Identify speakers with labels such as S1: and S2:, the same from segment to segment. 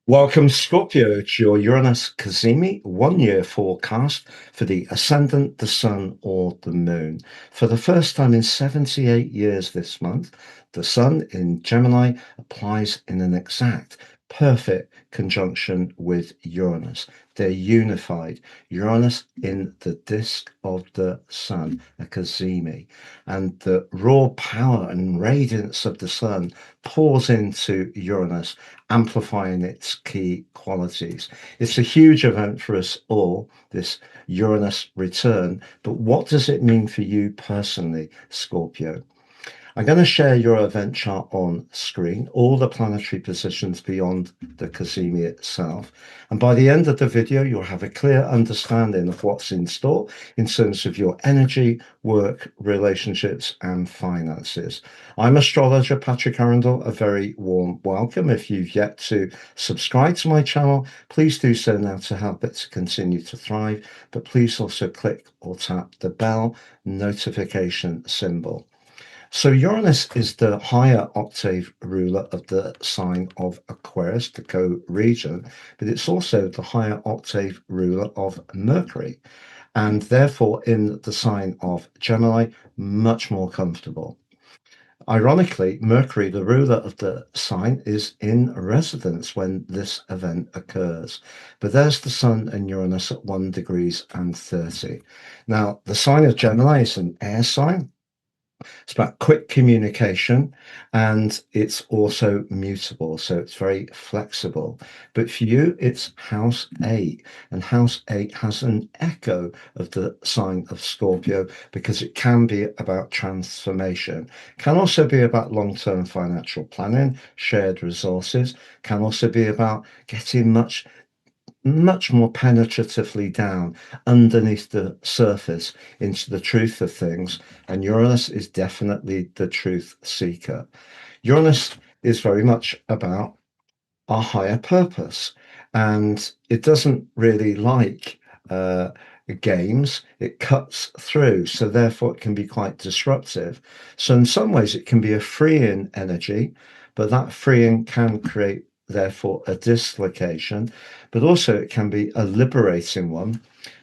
S1: Welcome, Scorpio, to your Uranus Kazimi 1 year forecast for the ascendant, the sun, or the moon. For the first time in 78 years this month, the sun in Gemini applies in an exact, perfect conjunction with Uranus. They're unified. Uranus in the disk of the sun, a Kazimi, and the raw power and radiance of the sun pours into Uranus, amplifying its key qualities. It's a huge event for us all, this Uranus return, but what does it mean for you personally, Scorpio? I'm going to share your event chart on screen, all the planetary positions beyond the Kazimi itself. And by the end of the video, you'll have a clear understanding of what's in store in terms of your energy, work, relationships, and finances. I'm astrologer Patrick Arundell. A very warm welcome. If you've yet to subscribe to my channel, please do so now to help it to continue to thrive. But please also click or tap the bell notification symbol. So Uranus is the higher octave ruler of the sign of Aquarius, the co-regent, but it's also the higher octave ruler of Mercury, and therefore in the sign of Gemini, much more comfortable. Ironically, Mercury, the ruler of the sign, is in residence when this event occurs. But there's the Sun and Uranus at 1 degrees and 30. Now, the sign of Gemini is an air sign. It's about quick communication, and it's also mutable, so it's very flexible. But for you, it's house 8, and house 8 has an echo of the sign of Scorpio because it can be about transformation, can also be about long-term financial planning, shared resources, can also be about getting much more penetratively down underneath the surface into the truth of things. And Uranus is definitely the truth seeker. Uranus is very much about our higher purpose, and it doesn't really like games. It cuts through, so therefore it can be quite disruptive. So in some ways it can be a freeing energy, but that freeing can create therefore a dislocation, but also it can be a liberating one,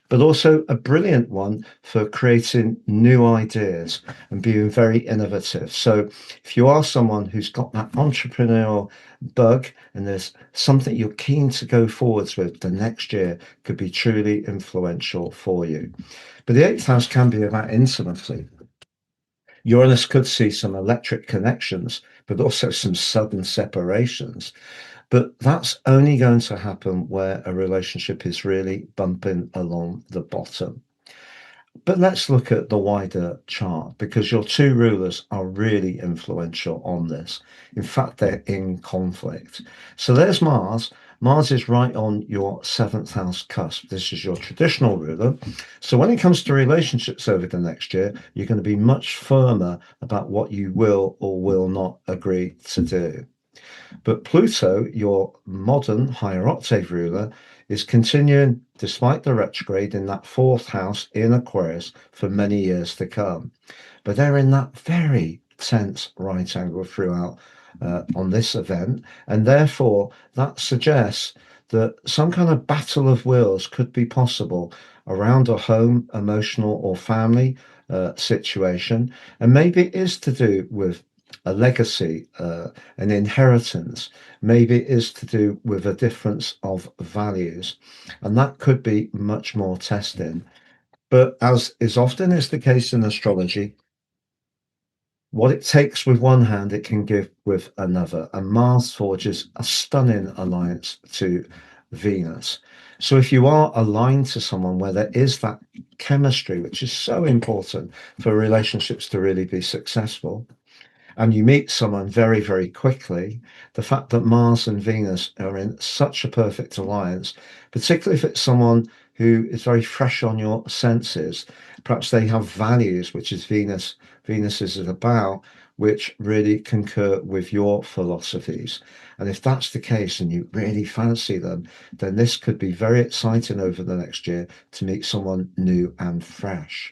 S1: but also a brilliant one for creating new ideas and being very innovative. So if you are someone who's got that entrepreneurial bug and there's something you're keen to go forwards with, the next year could be truly influential for you. But the eighth house can be about intimacy. Uranus could see some electric connections, but also some sudden separations. But that's only going to happen where a relationship is really bumping along the bottom. But let's look at the wider chart because your two rulers are really influential on this. In fact, they're in conflict. So there's Mars. Mars is right on your seventh house cusp. This is your traditional ruler. So when it comes to relationships over the next year, you're going to be much firmer about what you will or will not agree to do. But Pluto, your modern higher octave ruler, is continuing, despite the retrograde, in that fourth house in Aquarius for many years to come. But they're in that very tense right angle throughout on this event. And therefore, that suggests that some kind of battle of wills could be possible around a home, emotional, or family situation. And maybe it is to do with a legacy, an inheritance. Maybe it is to do with a difference of values, and that could be much more testing. But as is often is the case in astrology, what it takes with one hand, it can give with another. And Mars forges a stunning alliance to Venus. So if you are aligned to someone where there is that chemistry, which is so important for relationships to really be successful, and you meet someone very, very quickly, the fact that Mars and Venus are in such a perfect alliance, particularly if it's someone who is very fresh on your senses, perhaps they have values, which is Venus is about, which really concur with your philosophies. And if that's the case and you really fancy them, then this could be very exciting over the next year to meet someone new and fresh.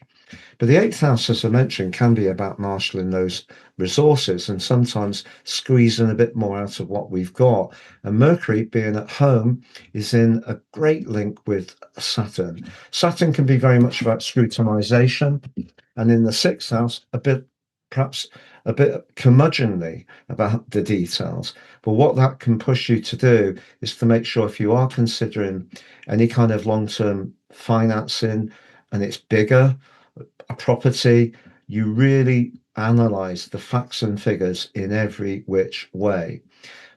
S1: But the eighth house, as I mentioned, can be about marshalling those resources and sometimes squeezing a bit more out of what we've got. And Mercury, being at home, is in a great link with Saturn. Saturn can be very much about scrutinization, and in the sixth house, perhaps a bit curmudgeonly about the details. But what that can push you to do is to make sure, if you are considering any kind of long-term financing and it's bigger, a property, you really analyze the facts and figures in every which way.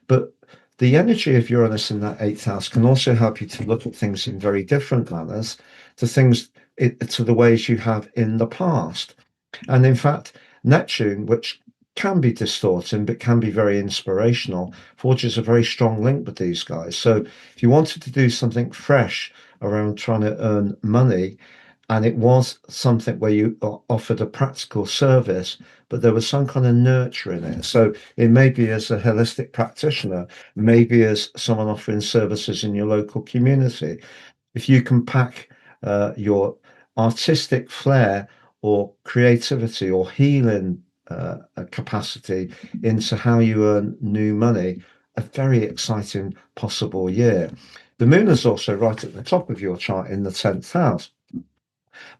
S1: But the energy of Uranus in that eighth house can also help you to look at things in very different manners to the ways you have in the past. And in fact, Neptune, which can be distorting but can be very inspirational, forges a very strong link with these guys. So if you wanted to do something fresh around trying to earn money, and it was something where you offered a practical service, but there was some kind of nurture in it. So it may be as a holistic practitioner, maybe as someone offering services in your local community. If you can pack your artistic flair or creativity or healing capacity into how you earn new money, a very exciting possible year. The moon is also right at the top of your chart in the 10th house.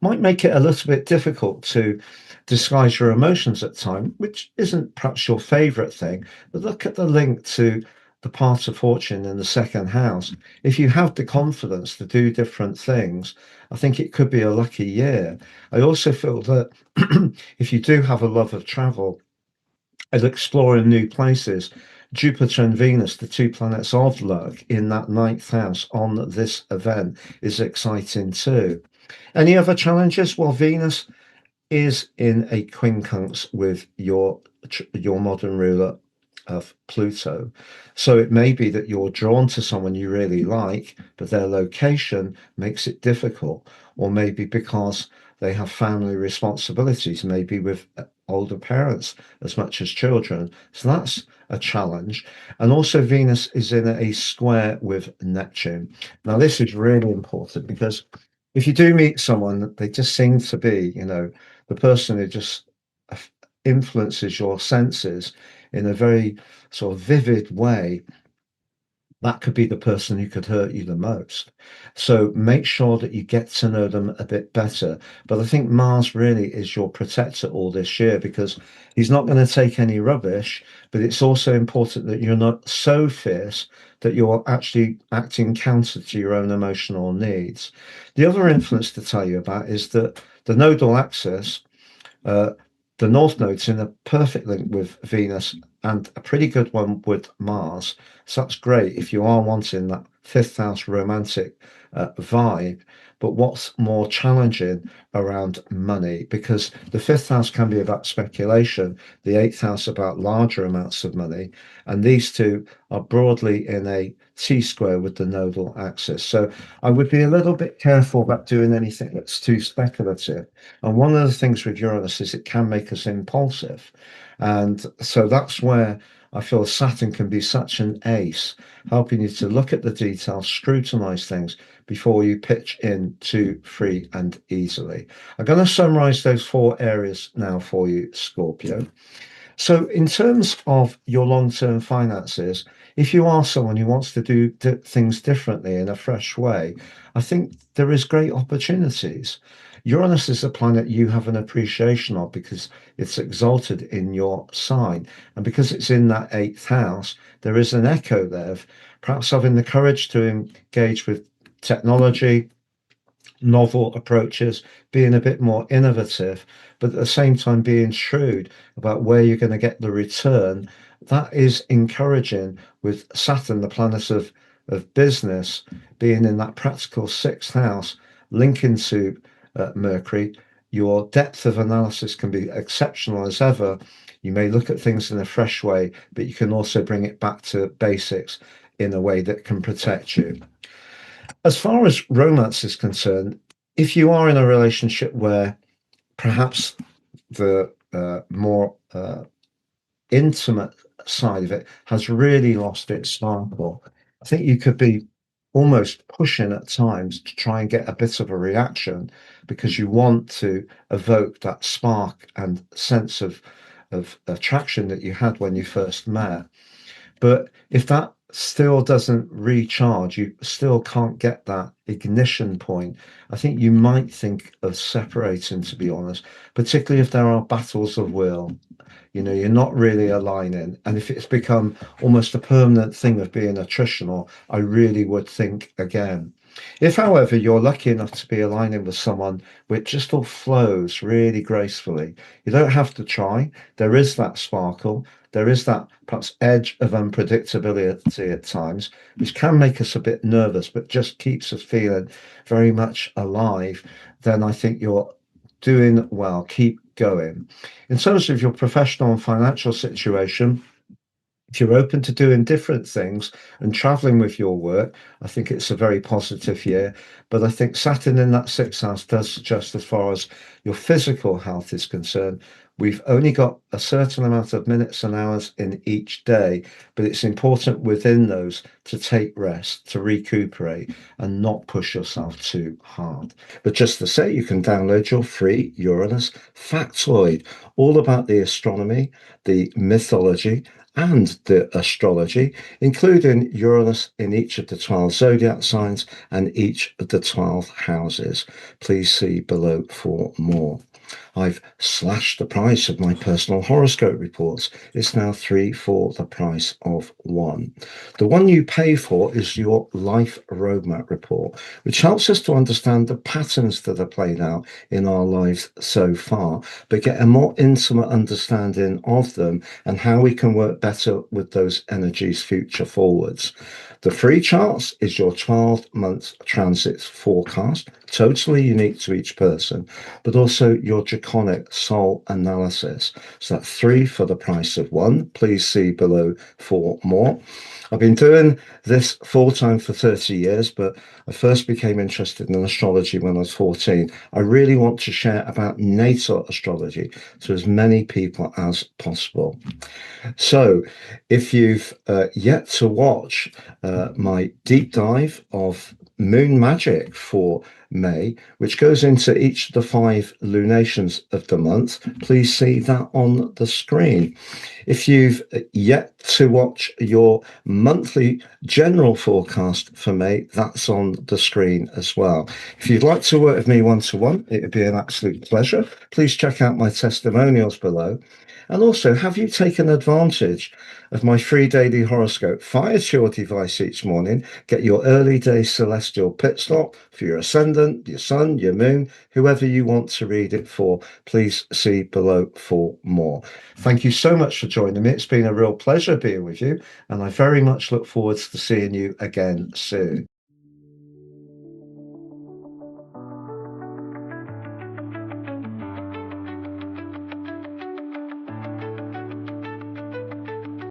S1: Might make it a little bit difficult to disguise your emotions at time, which isn't perhaps your favorite thing. But look at the link to the part of fortune in the second house. If you have the confidence to do different things, I think it could be a lucky year. I also feel that if you do have a love of travel and exploring new places, Jupiter and Venus, the two planets of luck in that ninth house on this event, is exciting too. Any other challenges? Well, Venus is in a quincunx with your modern ruler of Pluto. So it may be that you're drawn to someone you really like, but their location makes it difficult, or maybe because they have family responsibilities, maybe with older parents as much as children. So that's a challenge. And also, Venus is in a square with Neptune. Now, this is really important because if you do meet someone, they just seem to be, the person who just influences your senses in a very sort of vivid way. That could be the person who could hurt you the most. So make sure that you get to know them a bit better. But I think Mars really is your protector all this year because he's not going to take any rubbish. But it's also important that you're not so fierce that you're actually acting counter to your own emotional needs. The other influence to tell you about is that the nodal axis, uh, the North Node's in a perfect link with Venus and a pretty good one with Mars. So that's great if you are wanting that fifth house romantic vibe. But what's more challenging around money? Because the fifth house can be about speculation, the eighth house about larger amounts of money, and these two are broadly in a T square with the nodal axis. So I would be a little bit careful about doing anything that's too speculative. And one of the things with Uranus is it can make us impulsive. And so that's where I feel Saturn can be such an ace, helping you to look at the details, scrutinize things before you pitch in too free and easily. I'm going to summarize those four areas now for you, Scorpio. So, in terms of your long term finances, if you are someone who wants to do things differently in a fresh way, I think there is great opportunities. Uranus is a planet you have an appreciation of because it's exalted in your sign. And because it's in that eighth house, there is an echo there of perhaps having the courage to engage with technology, novel approaches, being a bit more innovative, but at the same time being shrewd about where you're going to get the return. That is encouraging with Saturn, the planet of business, being in that practical sixth house, linking to Mercury. Your depth of analysis can be exceptional as ever. You may look at things in a fresh way, but you can also bring it back to basics in a way that can protect you. As far as romance is concerned, if you are in a relationship where perhaps the more intimate side of it has really lost its sparkle, I think you could be almost pushing at times to try and get a bit of a reaction because you want to evoke that spark and sense of attraction that you had when you first met. But if that still doesn't recharge, you still can't get that ignition point, I think you might think of separating, to be honest, particularly if there are battles of will. You're not really aligning. And if it's become almost a permanent thing of being attritional, I really would think again. If, however, you're lucky enough to be aligning with someone which just all flows really gracefully, you don't have to try. There is that sparkle. There is that perhaps edge of unpredictability at times, which can make us a bit nervous, but just keeps us feeling very much alive. Then I think you're doing well. Keep going. In terms of your professional and financial situation, if you're open to doing different things and traveling with your work, I think it's a very positive year. But I think Saturn in that sixth house does suggest, as far as your physical health is concerned, we've only got a certain amount of minutes and hours in each day, but it's important within those to take rest, to recuperate, and not push yourself too hard. But just to say, you can download your free Uranus factoid, all about the astronomy, the mythology, and the astrology, including Uranus in each of the 12 zodiac signs and each of the 12 houses. Please see below for more. I've slashed the price of my personal horoscope reports. It's now 3 for the price of 1. The one you pay for is your life roadmap report, which helps us to understand the patterns that are played out in our lives so far, but get a more intimate understanding of them and how we can work better with those energies future forwards. The free charts is your 12-month transit forecast, totally unique to each person, but also your draconic soul analysis. So that's 3 for the price of 1. Please see below for more. I've been doing this full-time for 30 years, but I first became interested in astrology when I was 14. I really want to share about natal astrology to as many people as possible. So if you've yet to watch my deep dive of moon magic for May, which goes into each of the 5 lunations of the month, please see that on the screen. If you've yet to watch your monthly general forecast for May, that's on the screen as well. If you'd like to work with me one-to-one, it would be an absolute pleasure. Please check out my testimonials below. And also, have you taken advantage of my free daily horoscope? Fire to your device each morning, get your early day celestial pit stop for your ascendant, your sun, your moon, whoever you want to read it for. Please see below for more. Thank you so much for joining me. It's been a real pleasure being with you, and I very much look forward to seeing you again soon.